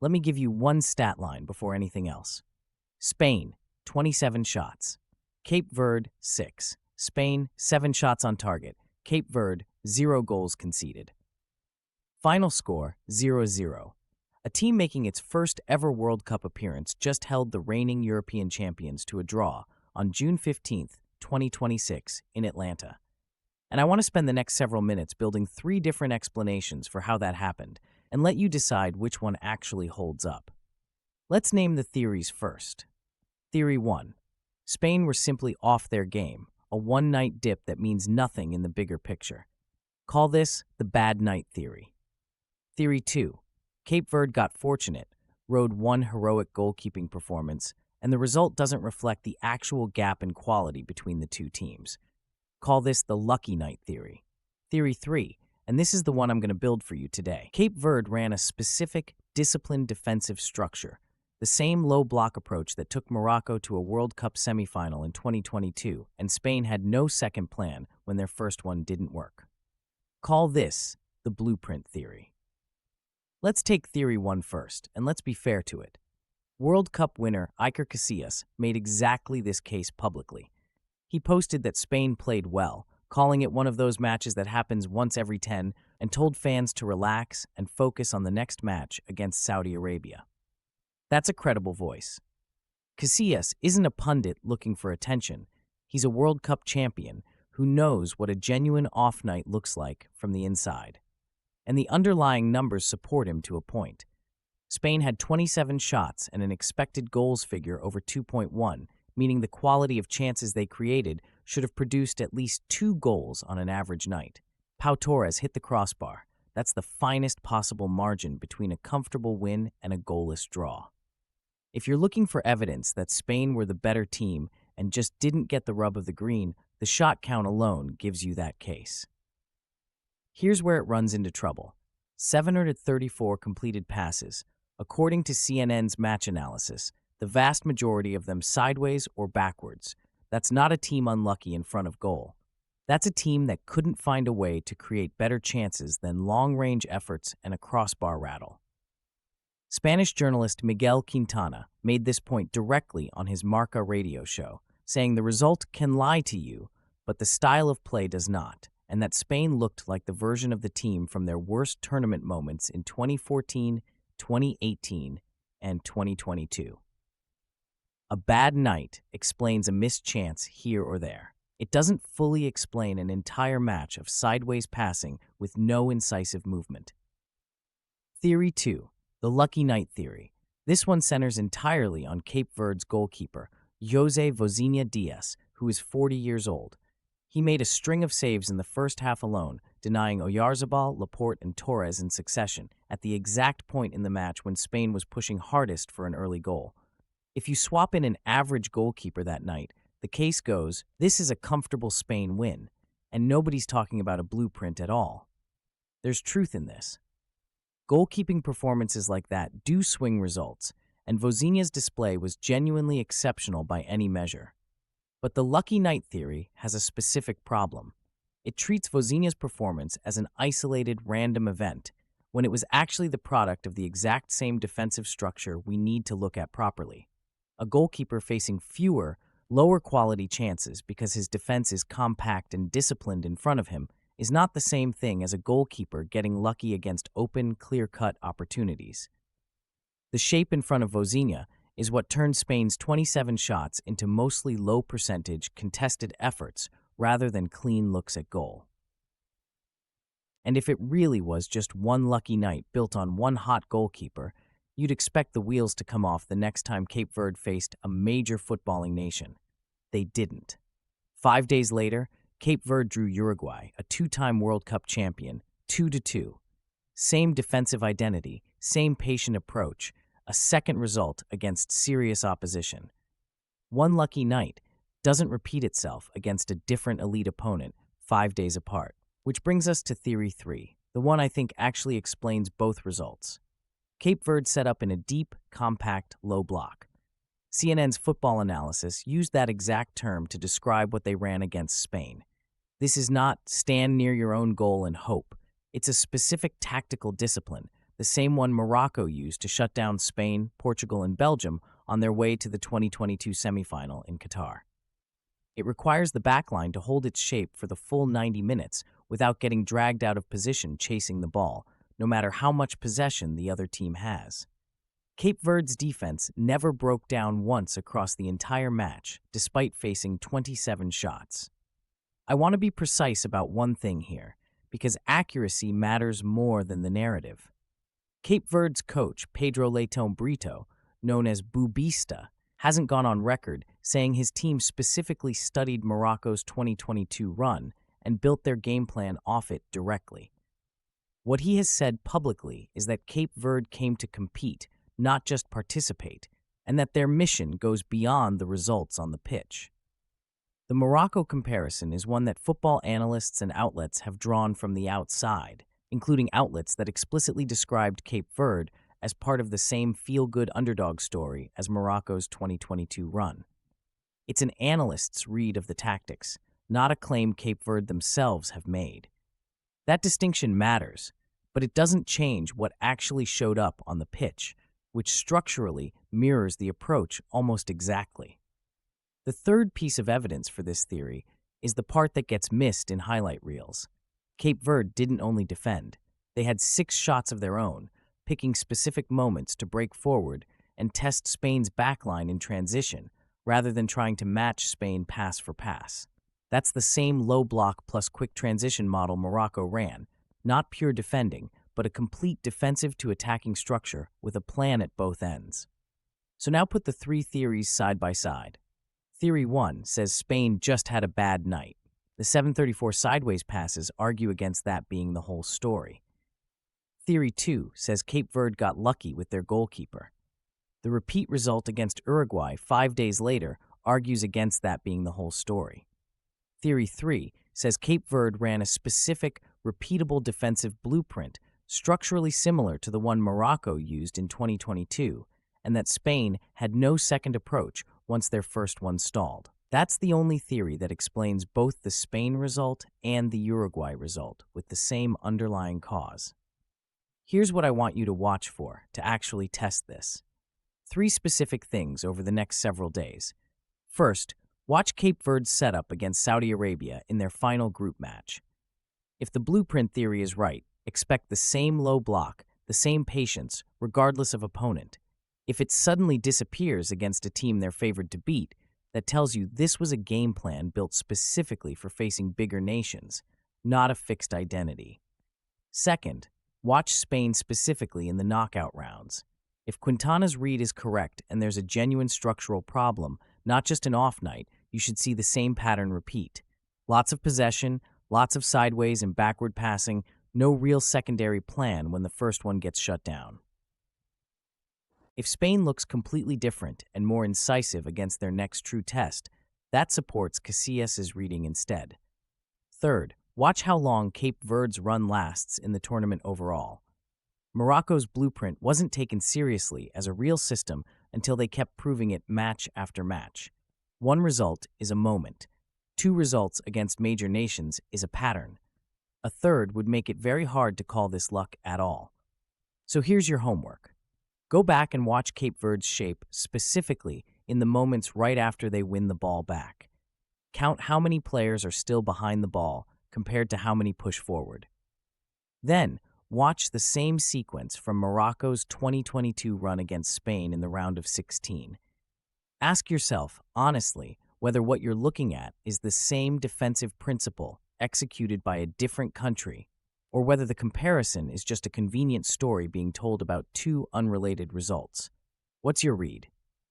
Let me give you one stat line before anything else. Spain, 27 shots. Cape Verde, 6. Spain, 7 shots on target. Cape Verde, 0 goals conceded. Final score, 0-0. A team making its first ever World Cup appearance just held the reigning European champions to a draw on June 15th, 2026, in Atlanta. And I want to spend the next several minutes building 3 different explanations for how that happened, and let you decide which one actually holds up. Let's name the theories first. Theory 1. Spain were simply off their game, a one-night dip that means nothing in the bigger picture. Call this the bad night theory. Theory 2. Cape Verde got fortunate, rode one heroic goalkeeping performance, and the result doesn't reflect the actual gap in quality between the two teams. Call this the lucky night theory. Theory 3, and this is the one I'm going to build for you today. Cape Verde ran a specific, disciplined defensive structure, the same low block approach that took Morocco to a World Cup semifinal in 2022, and Spain had no second plan when their first one didn't work. Call this the blueprint theory. Let's take theory 1 first, and let's be fair to it. World Cup winner Iker Casillas made exactly this case publicly. He posted that Spain played well, calling it one of those matches that happens once every 10, and told fans to relax and focus on the next match against Saudi Arabia. That's a credible voice. Casillas isn't a pundit looking for attention. He's a World Cup champion who knows what a genuine off night looks like from the inside. And the underlying numbers support him to a point. Spain had 27 shots and an expected goals figure over 2.1, meaning the quality of chances they created should have produced at least 2 goals on an average night. Pau Torres hit the crossbar. That's the finest possible margin between a comfortable win and a goalless draw. If you're looking for evidence that Spain were the better team and just didn't get the rub of the green, the shot count alone gives you that case. Here's where it runs into trouble. 734 completed passes. According to CNN's match analysis, the vast majority of them sideways or backwards. That's not a team unlucky in front of goal. That's a team that couldn't find a way to create better chances than long-range efforts and a crossbar rattle. Spanish journalist Miguel Quintana made this point directly on his Marca radio show, saying the result can lie to you, but the style of play does not, and that Spain looked like the version of the team from their worst tournament moments in 2014, 2018, and 2022. A bad night explains a missed chance here or there. It doesn't fully explain an entire match of sideways passing with no incisive movement. Theory 2, the lucky night theory. This one centers entirely on Cape Verde's goalkeeper, José Vozinha Dias, who is 40 years old. He made a string of saves in the first half alone, denying Oyarzabal, Laporte, and Torres in succession at the exact point in the match when Spain was pushing hardest for an early goal. If you swap in an average goalkeeper that night, the case goes, this is a comfortable Spain win, and nobody's talking about a blueprint at all. There's truth in this. Goalkeeping performances like that do swing results, and Vozinha's display was genuinely exceptional by any measure. But the lucky night theory has a specific problem. It treats Vozinha's performance as an isolated, random event, when it was actually the product of the exact same defensive structure we need to look at properly. A goalkeeper facing fewer, lower-quality chances because his defense is compact and disciplined in front of him is not the same thing as a goalkeeper getting lucky against open, clear-cut opportunities. The shape in front of Vozinha is what turned Spain's 27 shots into mostly low-percentage, contested efforts rather than clean looks at goal. And if it really was just one lucky night built on one hot goalkeeper, you'd expect the wheels to come off the next time Cape Verde faced a major footballing nation. They didn't. 5 days later, Cape Verde drew Uruguay, a 2-time World Cup champion, 2-2. Same defensive identity, same patient approach, a second result against serious opposition. One lucky night doesn't repeat itself against a different elite opponent 5 days apart. Which brings us to Theory 3, the one I think actually explains both results. Cape Verde set up in a deep, compact, low block. CNN's football analysis used that exact term to describe what they ran against Spain. This is not stand near your own goal and hope. It's a specific tactical discipline, the same one Morocco used to shut down Spain, Portugal, and Belgium on their way to the 2022 semifinal in Qatar. It requires the backline to hold its shape for the full 90 minutes without getting dragged out of position chasing the ball, no matter how much possession the other team has. Cape Verde's defense never broke down once across the entire match, despite facing 27 shots. I want to be precise about one thing here, because accuracy matters more than the narrative. Cape Verde's coach, Pedro Leitão Brito, known as Bubista, hasn't gone on record saying his team specifically studied Morocco's 2022 run and built their game plan off it directly. What he has said publicly is that Cape Verde came to compete, not just participate, and that their mission goes beyond the results on the pitch. The Morocco comparison is one that football analysts and outlets have drawn from the outside, including outlets that explicitly described Cape Verde as part of the same feel-good underdog story as Morocco's 2022 run. It's an analyst's read of the tactics, not a claim Cape Verde themselves have made. That distinction matters, but it doesn't change what actually showed up on the pitch, which structurally mirrors the approach almost exactly. The third piece of evidence for this theory is the part that gets missed in highlight reels. Cape Verde didn't only defend. They had 6 shots of their own, picking specific moments to break forward and test Spain's backline in transition, rather than trying to match Spain pass for pass. That's the same low block plus quick transition model Morocco ran, not pure defending, but a complete defensive to attacking structure with a plan at both ends. So now put the 3 theories side by side. Theory 1 says Spain just had a bad night. The 734 sideways passes argue against that being the whole story. Theory 2 says Cape Verde got lucky with their goalkeeper. The repeat result against Uruguay 5 days later argues against that being the whole story. Theory 3 says Cape Verde ran a specific, repeatable defensive blueprint structurally similar to the one Morocco used in 2022, and that Spain had no second approach once their first one stalled. That's the only theory that explains both the Spain result and the Uruguay result with the same underlying cause. Here's what I want you to watch for to actually test this. 3 specific things over the next several days. First, watch Cape Verde's setup against Saudi Arabia in their final group match. If the blueprint theory is right, expect the same low block, the same patience, regardless of opponent. If it suddenly disappears against a team they're favored to beat, that tells you this was a game plan built specifically for facing bigger nations, not a fixed identity. Second, watch Spain specifically in the knockout rounds. If Quintana's read is correct and there's a genuine structural problem, not just an off night, you should see the same pattern repeat. Lots of possession, lots of sideways and backward passing, no real secondary plan when the first one gets shut down. If Spain looks completely different and more incisive against their next true test, that supports Casillas' reading instead. Third, watch how long Cape Verde's run lasts in the tournament overall. Morocco's blueprint wasn't taken seriously as a real system until they kept proving it match after match. 1 result is a moment. 2 results against major nations is a pattern. A third would make it very hard to call this luck at all. So here's your homework. Go back and watch Cape Verde's shape specifically in the moments right after they win the ball back. Count how many players are still behind the ball compared to how many push forward. Then, watch the same sequence from Morocco's 2022 run against Spain in the round of 16. Ask yourself, honestly, whether what you're looking at is the same defensive principle executed by a different country, or whether the comparison is just a convenient story being told about 2 unrelated results. What's your read?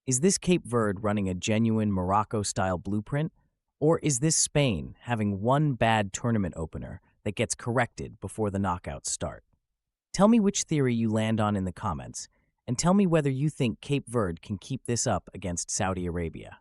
Is this Cape Verde running a genuine Morocco-style blueprint, or is this Spain having one bad tournament opener that gets corrected before the knockouts start? Tell me which theory you land on in the comments, and tell me whether you think Cape Verde can keep this up against Saudi Arabia.